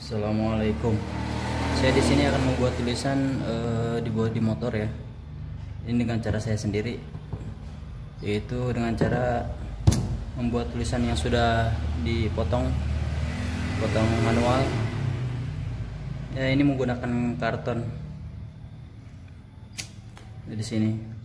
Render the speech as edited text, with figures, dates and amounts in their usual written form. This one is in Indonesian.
Assalamualaikum. Saya di sini akan membuat tulisan di bodi motor ya. Ini dengan cara saya sendiri, yaitu dengan cara membuat tulisan yang sudah dipotong, potong manual. Ya, ini menggunakan karton. Di sini.